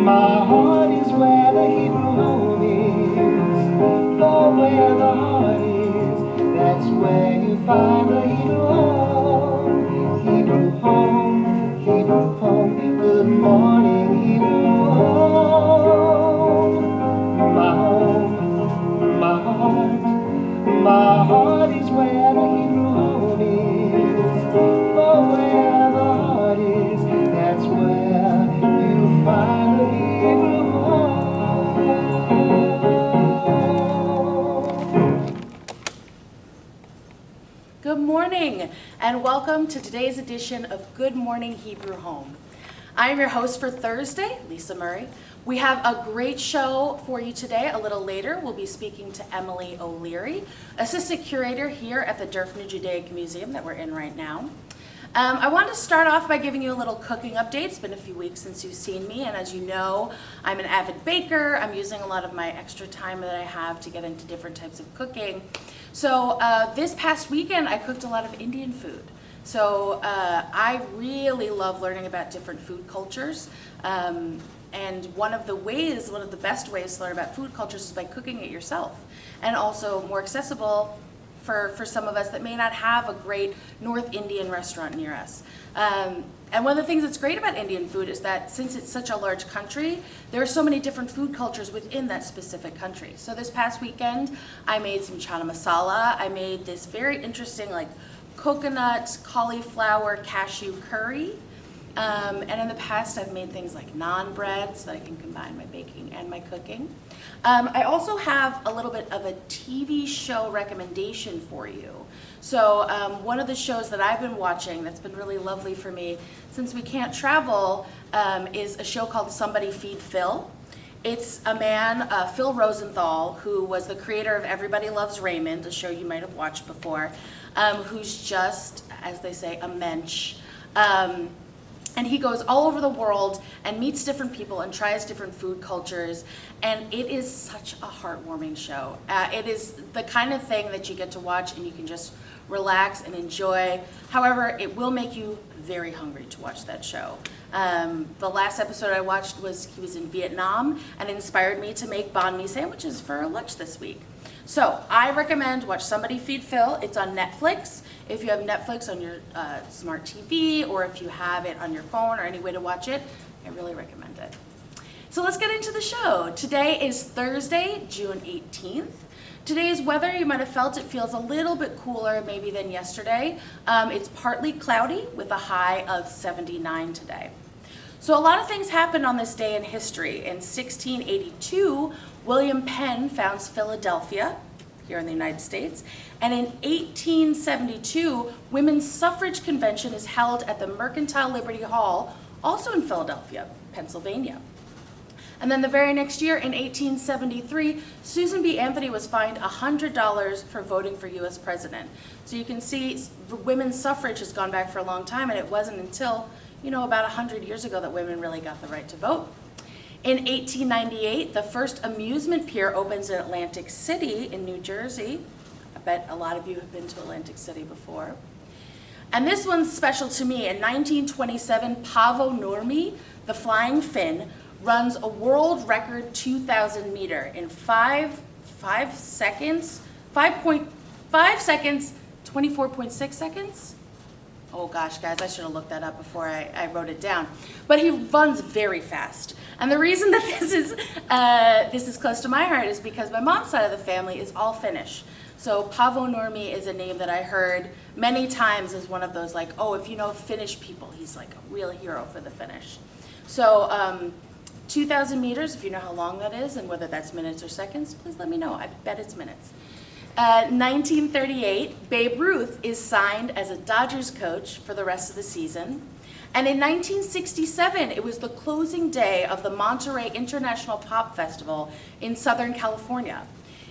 My heart is where the Hebrew home is. For where the heart is, that's where you find the Hebrew home. Hebrew home, Hebrew home. Good morning, Hebrew home. My heart is where the Hebrew home is. For where the heart is, that's where you find the Hebrew home. Good morning, and welcome to today's edition of Good Morning Hebrew Home. I am your host for Thursday, Liisa Murray. We have a great show for you today. A little later, we'll be speaking to Emily OLeary, assistant curator here at the Derfner Judaic Museum that we're in right now. I want to start off by giving you a little cooking update. It's been a few weeks since you've seen me, and as you know, I'm an avid baker. I'm using a lot of my extra time that I have to get into different types of cooking. So this past weekend, I cooked a lot of Indian food. So I really love learning about different food cultures. And one of the best ways to learn about food cultures is by cooking it yourself. And also more accessible for some of us that may not have a great North Indian restaurant near us. And one of the things that's great about Indian food is that since it's such a large country, there are so many different food cultures within that specific country. So this past weekend, I made some chana masala. I made this very interesting coconut, cauliflower, cashew curry. And in the past, I've made things like naan bread so that I can combine my baking and my cooking. I also have a little bit of a TV show recommendation for you. So one of the shows that I've been watching that's been really lovely for me since we can't travel is a show called Somebody Feed Phil. It's a man, Phil Rosenthal, who was the creator of Everybody Loves Raymond, a show you might have watched before, who's just, as they say, a mensch. And he goes all over the world and meets different people and tries different food cultures. And it is such a heartwarming show. It is the kind of thing that you get to watch and you can just relax and enjoy. However, it will make you very hungry to watch that show. The last episode I watched he was in Vietnam and inspired me to make banh mi sandwiches for lunch this week. So I recommend watch Somebody Feed Phil. It's on Netflix. If you have Netflix on your smart TV or if you have it on your phone or any way to watch it, I really recommend it. So let's get into the show. Today is Thursday, June 18th. Today's weather, you might have felt it feels a little bit cooler maybe than yesterday. It's partly cloudy with a high of 79 today. So a lot of things happened on this day in history. In 1682, William Penn founds Philadelphia, here in the United States. And in 1872, Women's Suffrage Convention is held at the Mercantile Liberty Hall, also in Philadelphia, Pennsylvania. And then the very next year, in 1873, Susan B. Anthony was fined $100 for voting for U.S. president. So you can see women's suffrage has gone back for a long time, and it wasn't until, about 100 years ago that women really got the right to vote. In 1898, the first amusement pier opens in Atlantic City in New Jersey. I bet a lot of you have been to Atlantic City before. And this one's special to me. In 1927, Paavo Nurmi, the flying Finn, runs a world record 2,000 meter in 5 seconds, 5.5 seconds, 24.6 seconds. Oh gosh, guys, I should have looked that up before I wrote it down. But he runs very fast. And the reason that this is close to my heart is because my mom's side of the family is all Finnish. So Paavo Nurmi is a name that I heard many times as one of those if you know Finnish people, he's like a real hero for the Finnish. So 2,000 meters, if you know how long that is and whether that's minutes or seconds, please let me know. I bet it's minutes. 1938, Babe Ruth is signed as a Dodgers coach for the rest of the season. And in 1967, it was the closing day of the Monterey International Pop Festival in Southern California.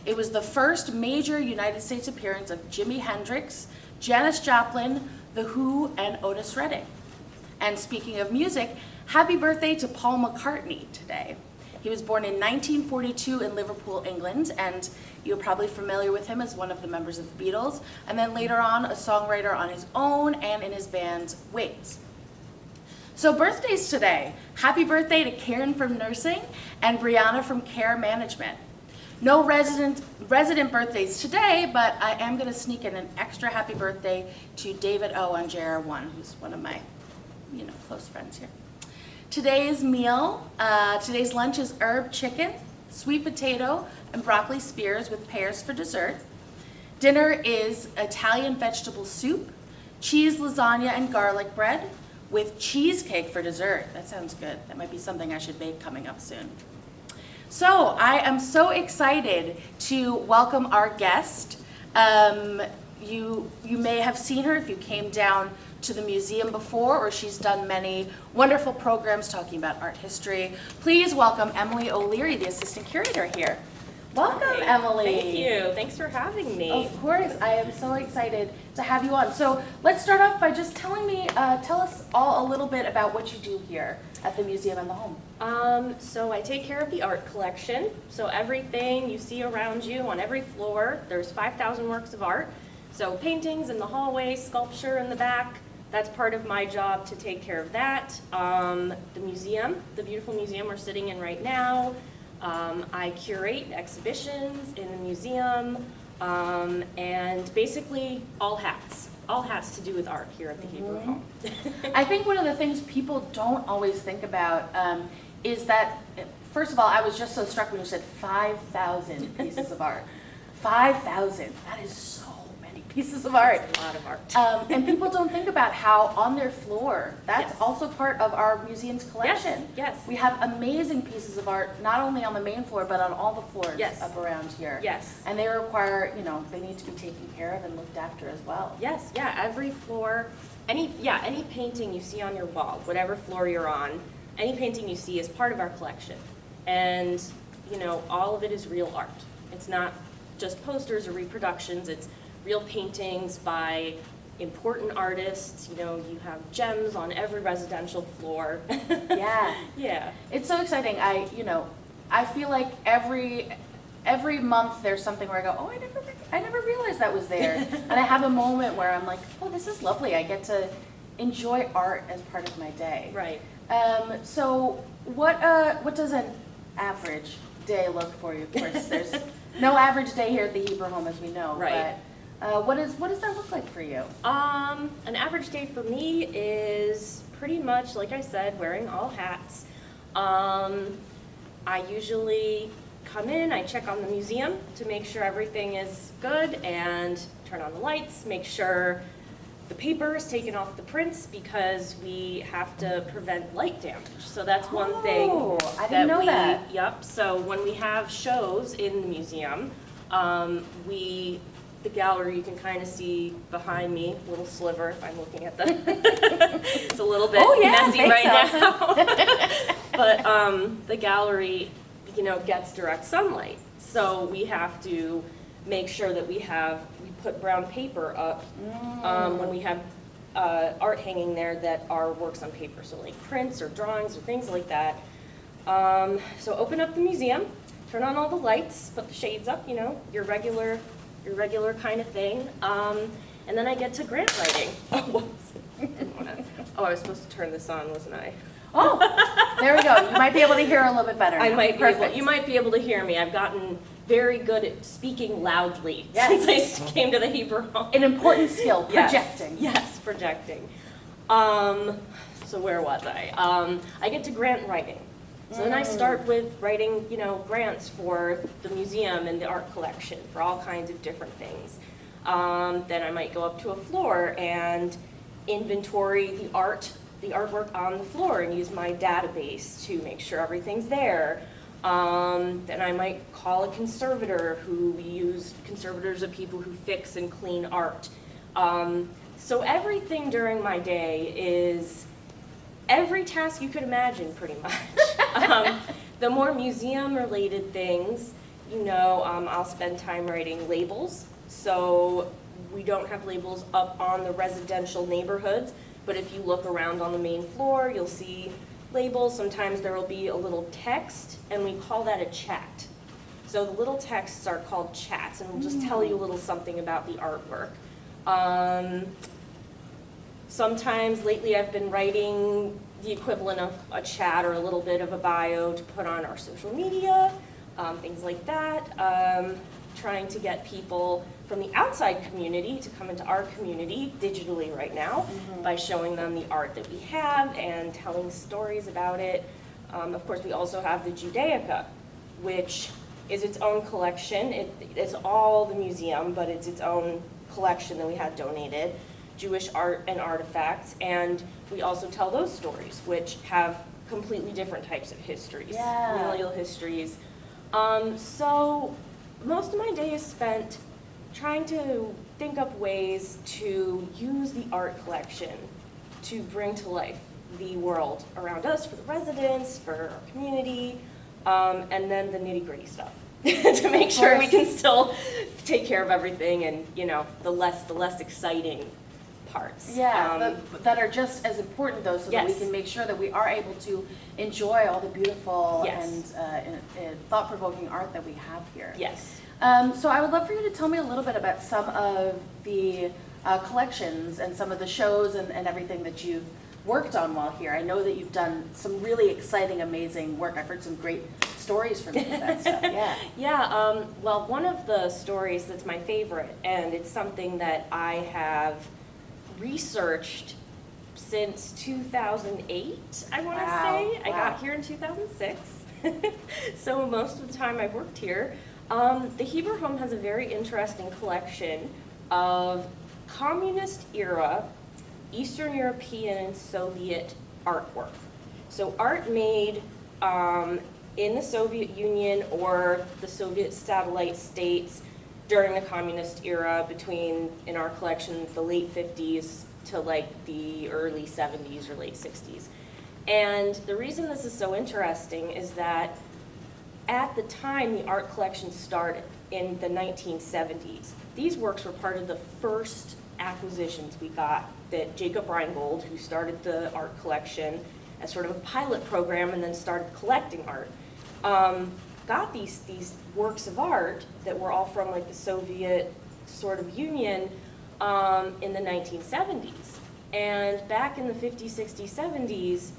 It was the first major United States appearance of Jimi Hendrix, Janis Joplin, The Who, and Otis Redding. And speaking of music, happy birthday to Paul McCartney today. He was born in 1942 in Liverpool, England, and you're probably familiar with him as one of the members of the Beatles, and then later on a songwriter on his own and in his band Wings. So birthdays today. Happy birthday to Karen from nursing and Brianna from care management. No resident birthdays today, but I am going to sneak in an extra happy birthday to David O on JR1, who's one of my, close friends here. Today's meal, today's lunch is herb chicken, sweet potato, and broccoli spears with pears for dessert. Dinner is Italian vegetable soup, cheese lasagna and garlic bread with cheesecake for dessert. That sounds good. That might be something I should bake coming up soon. So I am so excited to welcome our guest. You may have seen her if you came down to the museum before, or she's done many wonderful programs talking about art history. Please welcome Emily OLeary, the assistant curator here. Welcome, Hi. Emily. Thank you. Thanks for having me. Of course, I am so excited to have you on. So let's start off by just tell us all a little bit about what you do here at the museum and the home. So I take care of the art collection. So everything you see around you on every floor, there's 5,000 works of art. So paintings in the hallway, sculpture in the back. That's part of my job to take care of that. The museum, the beautiful museum we're sitting in right now. I curate exhibitions in the museum, and basically all hats to do with art here at the Hebrew Home. I think one of the things people don't always think about is that, first of all, I was just so struck when you said 5,000 pieces of art. 5,000, that is so many pieces of art. That's a lot of art. And people don't think about how on their floor, that's Yes. also part of our museum's collection. Yes. We have amazing pieces of art, not only on the main floor, but on all the floors Yes. up around here. Yes. And they require, they need to be taken care of and looked after as well. Yes, yeah, every floor, any painting you see on your wall, whatever floor you're on, any painting you see is part of our collection. And, all of it is real art. It's not just posters or reproductions, it's real paintings by important artists. You have gems on every residential floor. Yeah. Yeah. It's so exciting. I feel like every month there's something where I go, oh, I never realized that was there. And I have a moment where I'm like, oh, this is lovely. I get to enjoy art as part of my day. Right. So what does an average day look for you? Of course, there's no average day here at the Hebrew Home, as we know. Right. But what does that look like for you? An average day for me is pretty much, like I said, wearing all hats. I usually come in, I check on the museum to make sure everything is good and turn on the lights, make sure the paper is taken off the prints because we have to prevent light damage. So that's one thing I didn't know that. Yep, so when we have shows in the museum, the gallery, you can kind of see behind me, a little sliver if I'm looking at the, it's a little bit messy right now. But the gallery, gets direct sunlight. So we have to make sure that we put brown paper up when we have art hanging there that are works on paper. So like prints or drawings or things like that. So open up the museum, turn on all the lights, put the shades up, your regular kind of thing. And then I get to grant writing. Oh, I was supposed to turn this on, wasn't I? Oh, there we go. You might be able to hear a little bit better now. You might be able to hear me. I've gotten very good at speaking loudly since I came to the Hebrew Home. An important skill, projecting. Yes, projecting. So where was I? I get to grant writing. So then I start with writing, grants for the museum and the art collection for all kinds of different things. Then I might go up to a floor and inventory the artwork on the floor and use my database to make sure everything's there. Then I might call a conservator conservators are people who fix and clean art. So everything during my day is every task you could imagine, pretty much. The more museum-related things, I'll spend time writing labels. So we don't have labels up on the residential neighborhoods, but if you look around on the main floor, you'll see labels. Sometimes there will be a little text, and we call that a chat. So the little texts are called chats, and we'll just tell you a little something about the artwork. Sometimes lately I've been writing the equivalent of a chat or a little bit of a bio to put on our social media, things like that. Trying to get people from the outside community to come into our community digitally right now by showing them the art that we have and telling stories about it. Of course, we also have the Judaica, which is its own collection. It's all the museum, but it's its own collection that we had donated, Jewish art and artifacts, and we also tell those stories, which have completely different types of histories, familial histories. So most of my day is spent trying to think up ways to use the art collection to bring to life the world around us for the residents, for our community, and then the nitty-gritty stuff to make sure we can still take care of everything and, you know, the less exciting parts. That are just as important though, so that we can make sure that we are able to enjoy all the beautiful and thought-provoking art that we have here. Yes. So I would love for you to tell me a little bit about some of the collections and some of the shows and everything that you've worked on while here. I know that you've done some really exciting, amazing work. I've heard some great stories from you with that stuff. Well, one of the stories that's my favorite, and it's something that I have researched since 2008, I want to say. I got here in 2006. So most of the time I've worked here. The Hebrew Home has a very interesting collection of communist era Eastern European and Soviet artwork. So art made in the Soviet Union or the Soviet satellite states during the communist era between, in our collection, the late 50s to like the early 70s or late 60s. And the reason this is so interesting is that at the time the art collection started in the 1970s, these works were part of the first acquisitions we got that Jacob Reingold, who started the art collection as sort of a pilot program and then started collecting art, got these works of art that were all from like the Soviet sort of Union in the 1970s. And back in the 50s, 60s, 70s,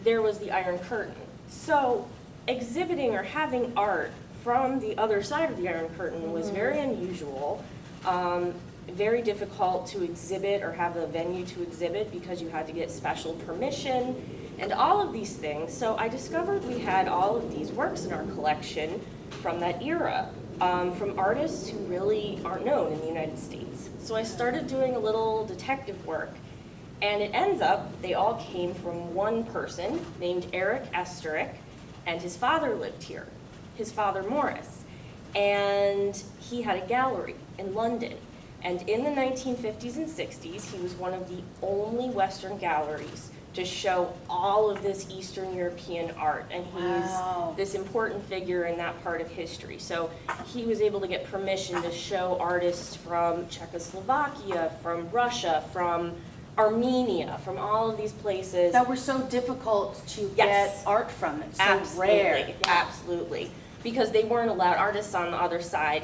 there was the Iron Curtain. So exhibiting or having art from the other side of the Iron Curtain was very unusual, very difficult to exhibit or have a venue to exhibit because you had to get special permission and all of these things. So I discovered we had all of these works in our collection from that era, from artists who really aren't known in the United States. So I started doing a little detective work, and it ends up they all came from one person named Eric Esterick, and his father lived here, his father Morris, and he had a gallery in London. And in the 1950s and 60s, he was one of the only Western galleries to show all of this Eastern European art, and he's this important figure in that part of history. So he was able to get permission to show artists from Czechoslovakia, from Russia, from Armenia, from all of these places. That were so difficult to get art from. It's so rare. Absolutely. Because they weren't allowed, artists on the other side,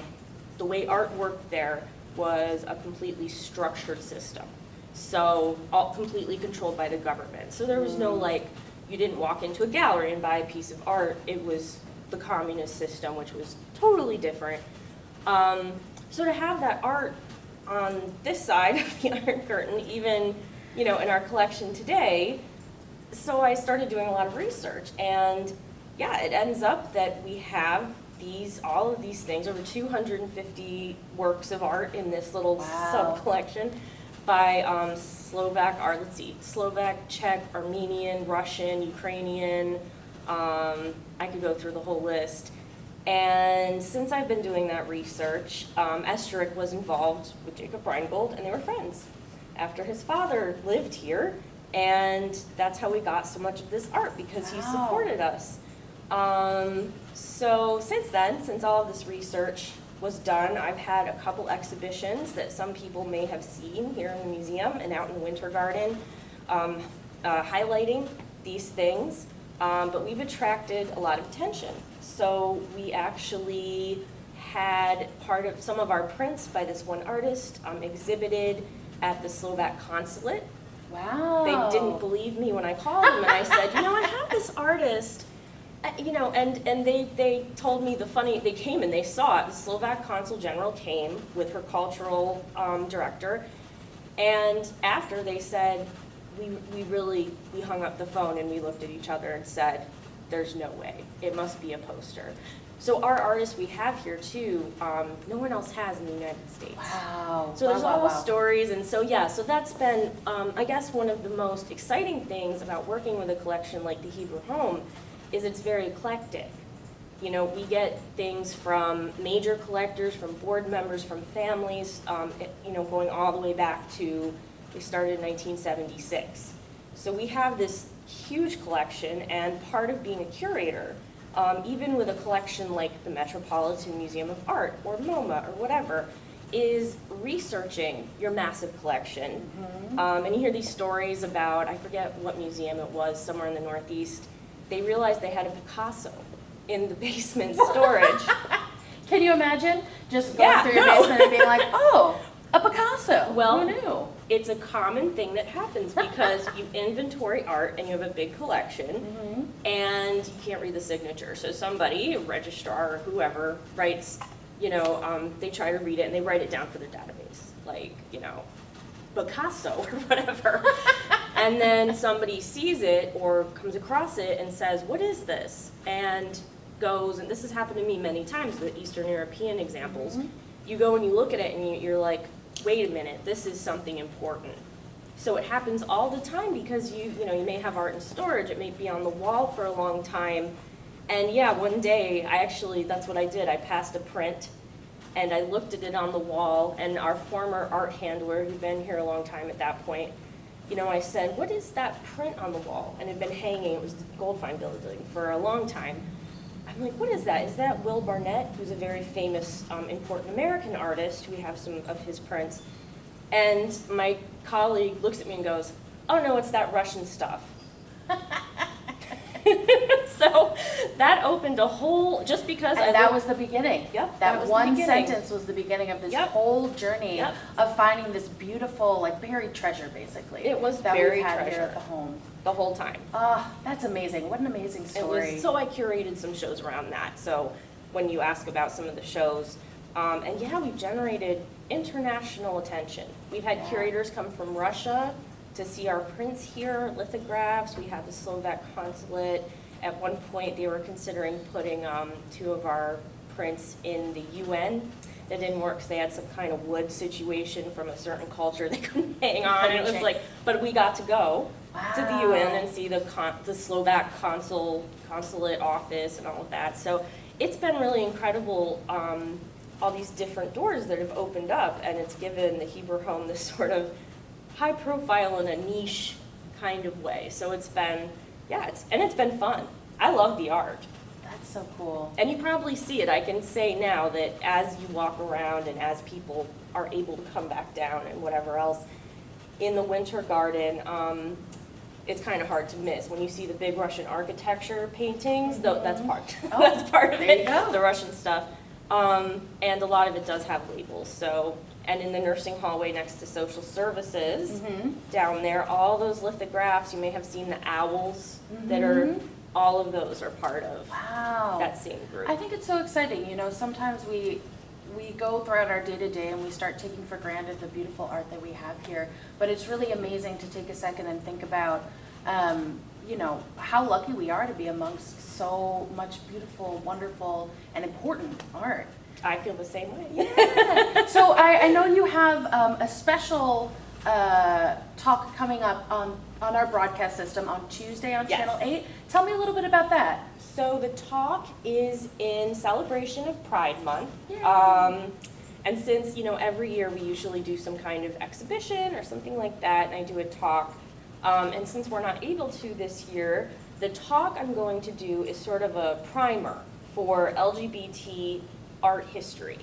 the way art worked there was a completely structured system. So all completely controlled by the government. So there was no like, you didn't walk into a gallery and buy a piece of art. It was the communist system, which was totally different. So to have that art on this side of the Iron Curtain, even, you know, in our collection today, so I started doing a lot of research, and yeah, it ends up that we have all of these things, over 250 works of art in this little sub-collection by Slovak, Czech, Armenian, Russian, Ukrainian. I could go through the whole list. And since I've been doing that research, Esterick was involved with Jacob Reingold, and they were friends after his father lived here, and that's how we got so much of this art, because he supported us. So since then, since all of this research was done, I've had a couple exhibitions that some people may have seen here in the museum and out in the Winter Garden, highlighting these things, but we've attracted a lot of attention. So we actually had some of our prints by this one artist exhibited at the Slovak consulate Wow. They didn't believe me when I called them, and I said, I have this artist, and they told me they came and they saw it. The Slovak Consul General came with her cultural director, and after they said, we hung up the phone and we looked at each other and said, there's no way, it must be a poster. So our artists we have here too, no one else has in the United States. Wow. So there's all wow. those stories, and so so that's been, I guess, one of the most exciting things about working with a collection like the Hebrew Home is it's very eclectic. We get things from major collectors, from board members, from families, going all the way back to, we started in 1976. So we have this huge collection, and part of being a curator, even with a collection like the Metropolitan Museum of Art or MoMA or whatever, is researching your massive collection. And you hear these stories about, I forget what museum it was, somewhere in the Northeast, they realized they had a Picasso in the basement storage. Can you imagine just going through your basement and being like, oh, a Picasso? Well, who knew? It's a common thing that happens because you inventory art and you have a big collection, and you can't read the signature. So somebody, a registrar or whoever, writes, they try to read it and they write it down for their database, like, Picasso or whatever. And then somebody sees it or comes across it and says, what is this? And goes, and this has happened to me many times with Eastern European examples, you go and you look at it and you're like, wait a minute, this is something important. So it happens all the time because you may have art in storage, it may be on the wall for a long time. And one day, that's what I did. I passed a print and I looked at it on the wall, and our former art handler, who'd been here a long time at that point, I said, what is that print on the wall? And it had been hanging, it was the Goldfine building for a long time. I'm like, what is that? Is that Will Barnett, who's a very famous, important American artist? We have some of his prints. And my colleague looks at me and goes, oh no, it's that Russian stuff. So that opened a whole, just because that was the beginning. Yep, That was one the beginning. sentence was the beginning of this Yep. whole journey Yep. of finding this beautiful, like, buried treasure, basically. It was that buried we've had treasure. here at the home. The whole time. That's amazing. What an amazing It story. was, so I curated some shows around that. So when you ask about some of the shows, we've generated international attention. We've had curators come from Russia to see our prints here, lithographs. We have the Slovak consulate. At one point, they were considering putting 2 of our prints in the UN. That didn't work because they had some kind of wood situation from a certain culture they couldn't hang on. And it was like, but we got to go to the UN and see the Slovak consulate office and all of that. So it's been really incredible, all these different doors that have opened up, and it's given the Hebrew Home this sort of high profile in a niche kind of way. So it's been, it's been fun. I love the art. That's so cool. And you probably see it. I can say now that as you walk around and as people are able to come back down and whatever else, in the Winter Garden, it's kind of hard to miss. When you see the big Russian architecture paintings, that's part, that's part of it, the Russian stuff. And a lot of it does have labels. So, and in the nursing hallway next to social services, down there, all those lithographs, you may have seen the owls that are, all of those are part of that same group. I think it's so exciting. Sometimes we go throughout our day-to-day and we start taking for granted the beautiful art that we have here. But it's really amazing to take a second and think about, how lucky we are to be amongst so much beautiful, wonderful, and important art. I feel the same way. Yeah. So I know you have a special talk coming up on our broadcast system on Tuesday on Channel 8. Tell me a little bit about that. So the talk is in celebration of Pride Month. And since, every year we usually do some kind of exhibition or something like that, and I do a talk. And since we're not able to this year, the talk I'm going to do is sort of a primer for LGBT art history.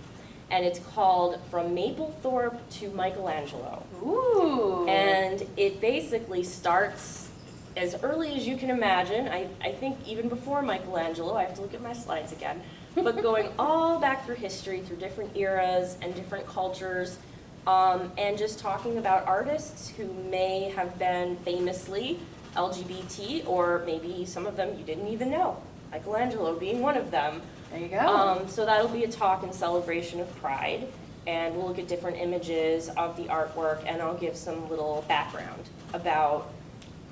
And it's called From Mapplethorpe to Michelangelo. Ooh. And it basically starts as early as you can imagine. I think even before Michelangelo, I have to look at my slides again, but going all back through history, through different eras and different cultures, and just talking about artists who may have been famously LGBT, or maybe some of them you didn't even know, Michelangelo being one of them. There you go. So that'll be a talk in celebration of Pride, and we'll look at different images of the artwork, and I'll give some little background about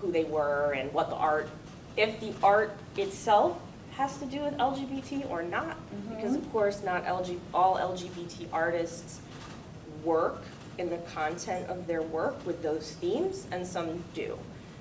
who they were and what the art, if the art itself has to do with LGBT or not, because of course not all LGBT artists work in the content of their work with those themes, and some do.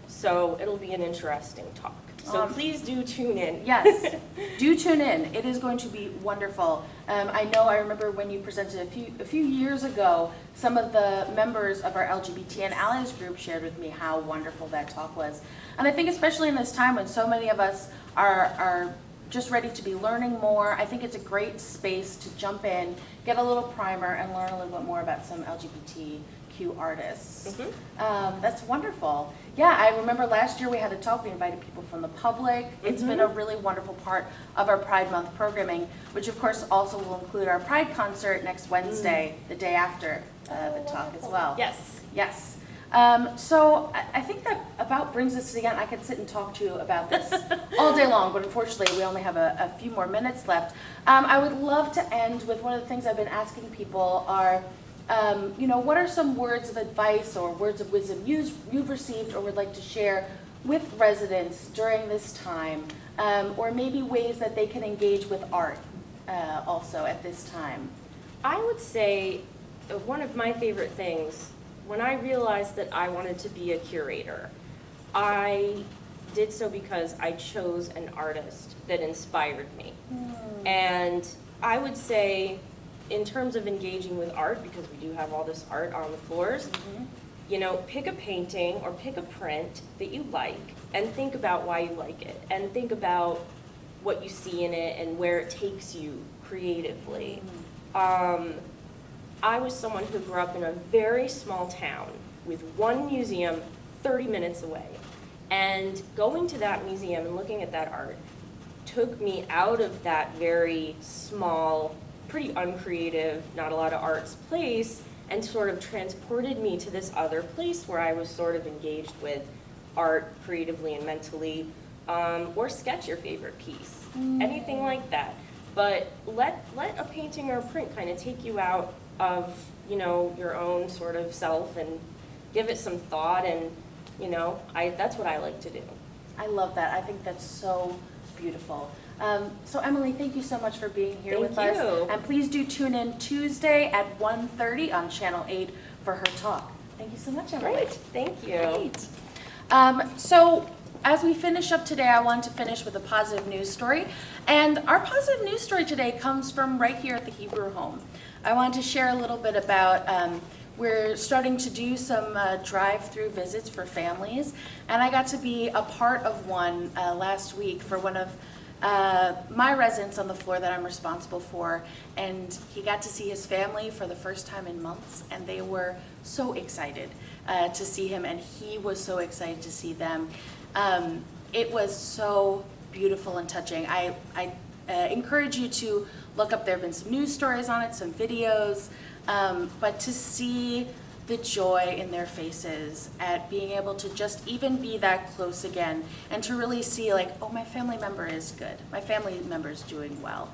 So it'll be an interesting talk. So please do tune in. Yes, do tune in. It is going to be wonderful. I remember when you presented a few years ago, some of the members of our LGBT and allies group shared with me how wonderful that talk was. And I think especially in this time when so many of us are just ready to be learning more, I think it's a great space to jump in, get a little primer, and learn a little bit more about some LGBTQ artists. That's wonderful. Yeah, I remember last year we had a talk, we invited people from the public. It's been a really wonderful part of our Pride Month programming, which of course also will include our Pride concert next Wednesday, the day after the talk as well. Yes. Yes. So I think that about brings us to the end. I could sit and talk to you about this all day long, but unfortunately we only have a few more minutes left. I would love to end with one of the things I've been asking people are, what are some words of advice or words of wisdom you've received or would like to share with residents during this time, or maybe ways that they can engage with art also at this time? I would say one of my favorite things, when I realized that I wanted to be a curator, I did so because I chose an artist that inspired me. And I would say, in terms of engaging with art, because we do have all this art on the floors, pick a painting or pick a print that you like and think about why you like it, and think about what you see in it and where it takes you creatively. I was someone who grew up in a very small town with one museum 30 minutes away. And going to that museum and looking at that art took me out of that very small, pretty uncreative, not a lot of arts place, and sort of transported me to this other place where I was sort of engaged with art creatively and mentally, or sketch your favorite piece, anything like that. But let a painting or a print kind of take you out of your own sort of self and give it some thought, and that's what I like to do. I love that. I think that's so beautiful. So Emily, thank you so much for being here with us. And please do tune in Tuesday at 1:30 on Channel 8 for her talk. Thank you so much, Emily. Great, thank you. Great. So as we finish up today, I want to finish with a positive news story. And our positive news story today comes from right here at the Hebrew Home. I want to share a little bit about, we're starting to do some drive-through visits for families. And I got to be a part of one last week for one of my residents on the floor that I'm responsible for. And he got to see his family for the first time in months, and they were so excited to see him, and he was so excited to see them. It was so beautiful and touching. I encourage you to look up, there have been some news stories on it, some videos, but to see the joy in their faces at being able to just even be that close again, and to really see like, oh, my family member is good, my family member is doing well,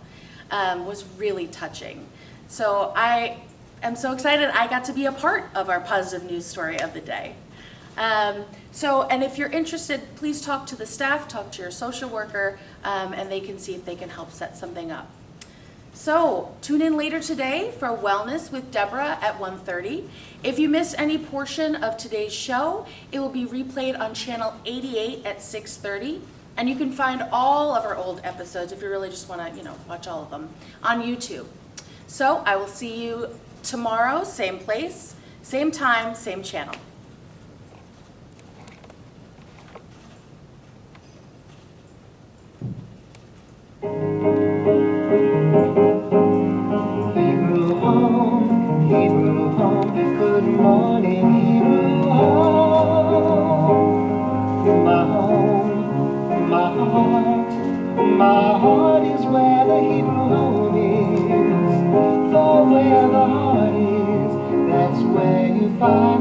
was really touching. So I am so excited I got to be a part of our positive news story of the day. And if you're interested, please talk to the staff, talk to your social worker, and they can see if they can help set something up. So tune in later today for Wellness with Deborah at 1:30. If you missed any portion of today's show, it will be replayed on channel 88 at 6:30. And you can find all of our old episodes, if you really just want to, watch all of them, on YouTube. So I will see you tomorrow, same place, same time, same channel. Hebrew home, good morning, Hebrew home. My heart is where the Hebrew home is. For where the heart is, that's find